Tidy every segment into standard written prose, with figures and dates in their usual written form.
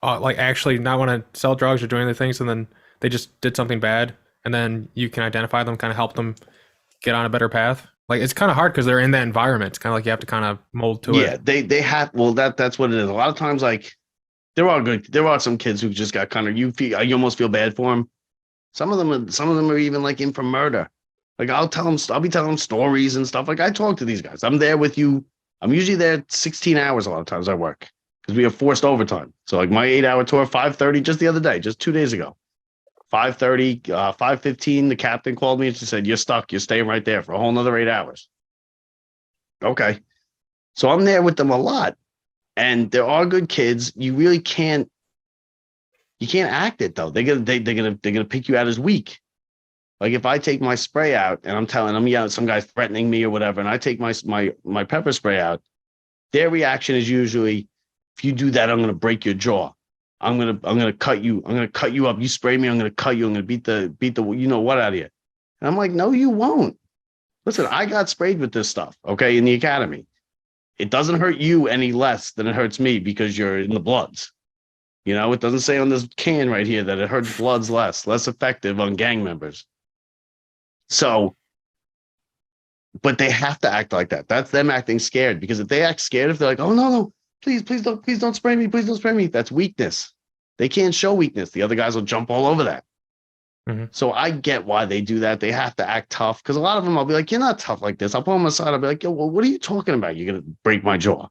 like actually not want to sell drugs or do any other things, and then they just did something bad, and then you can identify them, kind of help them get on a better path? Like it's kind of hard because they're in that environment. It's kind of like you have to kind of mold to it. Yeah, they have. Well, that's what it is. A lot of times, like there are good. There are some kids who just got kind of you almost feel bad for them. Some of them are even like in for murder. Like I'll be telling them stories and stuff. Like I talk to these guys. I'm there with you. I'm usually there 16 hours a lot of times I work because we have forced overtime. So like my 8 hour tour, 5:30 just the other day, just 2 days ago. 5:30, 5:15, the captain called me and she said, "You're stuck. You're staying right there for a whole nother 8 hours." Okay. So I'm there with them a lot. And there are good kids. You really can't act it though. They're gonna pick you out as weak. Like if I take my spray out and I'm telling them, yeah, some guy's threatening me or whatever, and I take my pepper spray out, their reaction is usually, if you do that, I'm gonna break your jaw. I'm gonna cut you. I'm gonna cut you up. You spray me, I'm gonna cut you. I'm gonna beat the you know what out of you. And I'm like, no, you won't. Listen, I got sprayed with this stuff, okay, in the academy. It doesn't hurt you any less than it hurts me because you're in the Bloods. It doesn't say on this can right here that it hurts Bloods less effective on gang members. So, but they have to act like that. That's them acting scared, because if they act scared, if they're like, oh, no, no, please don't spray me. Please don't spray me. That's weakness. They can't show weakness. The other guys will jump all over that. Mm-hmm. So I get why they do that. They have to act tough, because a lot of them, I'll be like, you're not tough like this. I'll pull them aside. I'll be like, yo, well, what are you talking about? You're going to break my jaw.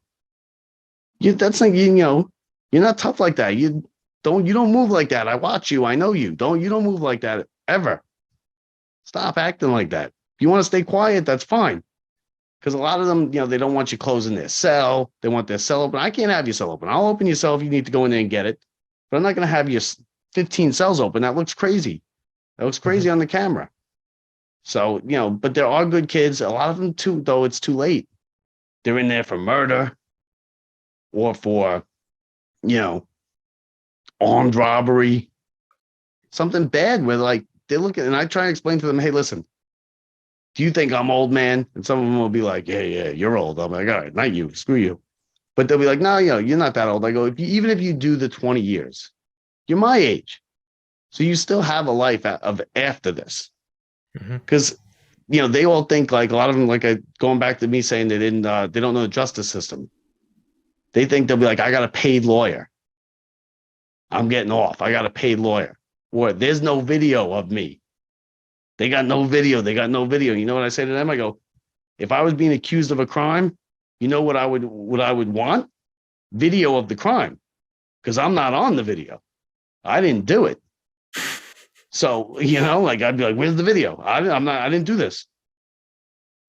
That's like, you're not tough like that. You don't move like that. I watch you. I know you. You don't move like that ever. Stop acting like that. If you want to stay quiet, that's fine. Because a lot of them, they don't want you closing their cell. They want their cell open. I can't have your cell open. I'll open your cell if you need to go in there and get it. But I'm not going to have your 15 cells open. That looks crazy. That looks crazy on the camera. So, but there are good kids. A lot of them, too, though, it's too late. They're in there for murder or for, armed robbery. Something bad where, like, they look at, and I try to explain to them, hey, listen, do you think I'm old, man? And some of them will be like, yeah, you're old. I'm like, all right, not you, screw you. But they'll be like, no, you're not that old. I go, even if you do the 20 years, you're my age. So you still have a life of after this. Because, they all think, like, a lot of them, like, going back to me saying they don't know the justice system. They think they'll be like, I got a paid lawyer. I'm getting off. I got a paid lawyer. Or there's no video of me. They got no video. You know what I say to them? I go, if I was being accused of a crime, you know what I would want? Video of the crime. Because I'm not on the video. I didn't do it. So, like, I'd be like, where's the video? I didn't do this.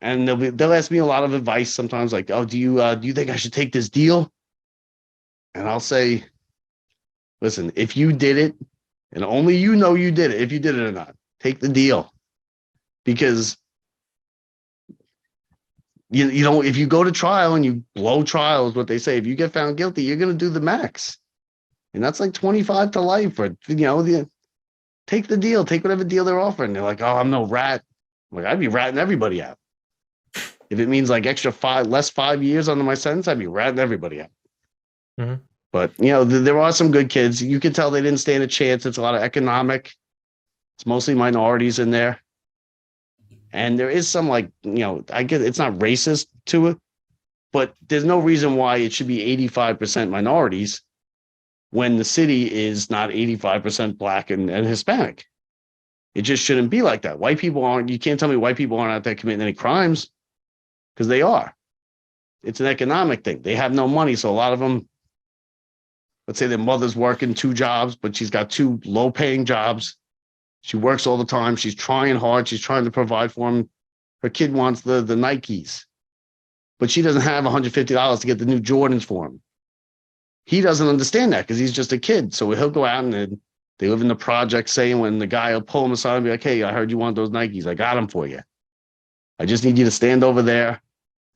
And they'll ask me a lot of advice sometimes, like, oh, do you think I should take this deal? And I'll say, listen, if you did it, and only you did it, if you did it or not, take the deal. Because if you go to trial and you blow trial, is what they say. If you get found guilty, you're going to do the max. And that's like 25 to life, or, take the deal, take whatever deal they're offering. They're like, oh, I'm no rat. I'm like, I'd be ratting everybody out. If it means like less 5 years under my sentence, I'd be ratting everybody out. Mm-hmm. But, there are some good kids. You can tell they didn't stand a chance. It's a lot of economic. It's mostly minorities in there. And there is some, like, I guess it's not racist to it, but there's no reason why it should be 85% minorities when the city is not 85% black and Hispanic. It just shouldn't be like that. You can't tell me white people aren't out there committing any crimes, because they are. It's an economic thing. They have no money. So a lot of them, let's say their mother's working 2 jobs, but she's got 2 low-paying jobs. She works all the time. She's trying hard. She's trying to provide for him. Her kid wants the Nikes, but she doesn't have $150 to get the new Jordans for him. He doesn't understand that because he's just a kid. So he'll go out and they live in the project, saying, when the guy will pull him aside and be like, hey, I heard you want those Nikes. I got them for you. I just need you to stand over there.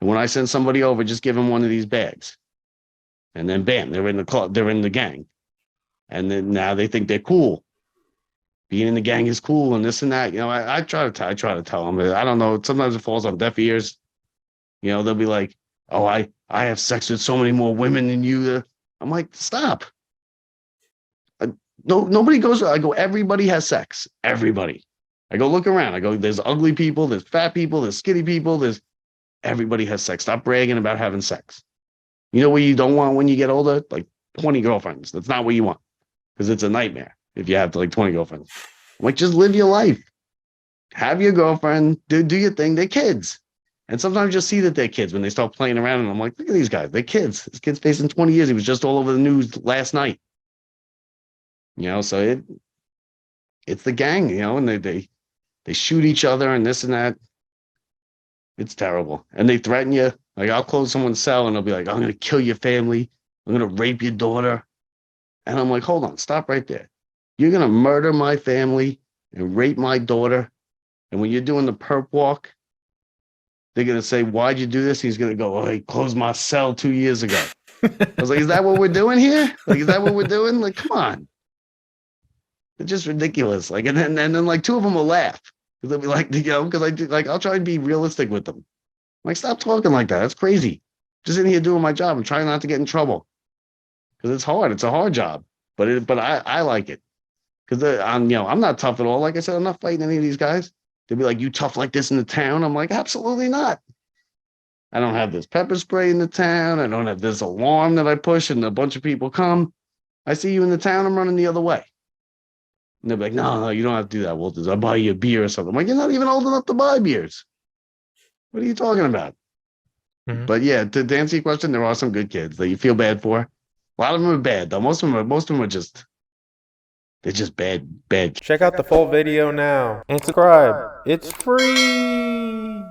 And when I send somebody over, just give him one of these bags. And then bam, they're in the club. They're in the gang. And then now they think they're cool. Being in the gang is cool and this and that. I try to tell them. I don't know. Sometimes it falls on deaf ears. They'll be like, oh, I have sex with so many more women than you. I'm like, stop. No, nobody goes. I go, everybody has sex. Everybody. I go look around. I go, there's ugly people, there's fat people, there's skinny people, there's everybody has sex. Stop bragging about having sex. You know what you don't want when you get older? Like 20 girlfriends. That's not what you want. Because it's a nightmare if you have like 20 girlfriends. I'm like, just live your life. Have your girlfriend, do your thing. They're kids. And sometimes you'll see that they're kids when they start playing around. And I'm like, look at these guys. They're kids. This kid's facing 20 years. He was just all over the news last night. So it's the gang, and they shoot each other and this and that. It's terrible. And they threaten you. Like, I'll close someone's cell and they'll be like, I'm going to kill your family. I'm going to rape your daughter. And I'm like, hold on, stop right there. You're going to murder my family and rape my daughter. And when you're doing the perp walk, they're going to say, why'd you do this? He's going to go, oh, he closed my cell 2 years ago. I was like, is that what we're doing here? Like, is that what we're doing? Like, come on. It's just ridiculous. Like, and then like two of them will laugh. Because they'll be like, because I do, like, I'll try and be realistic with them. I'm like, stop talking like that. That's crazy. Just in here doing my job. I'm trying not to get in trouble. Because it's hard. It's a hard job. But I like it. Because I'm not tough at all. Like I said, I'm not fighting any of these guys. They'll be like, you tough like this in the town? I'm like, absolutely not. I don't have this pepper spray in the town. I don't have this alarm that I push and a bunch of people come. I see you in the town, I'm running the other way. And they'll be like, no, you don't have to do that, Walters. I'll buy you a beer or something. I'm like, you're not even old enough to buy beers. What are you talking about? Mm-hmm. But yeah, to answer your question, there are some good kids that you feel bad for. A lot of them are bad, though. Most of them are just, they're just bad. Check out the full video now and subscribe. It's free.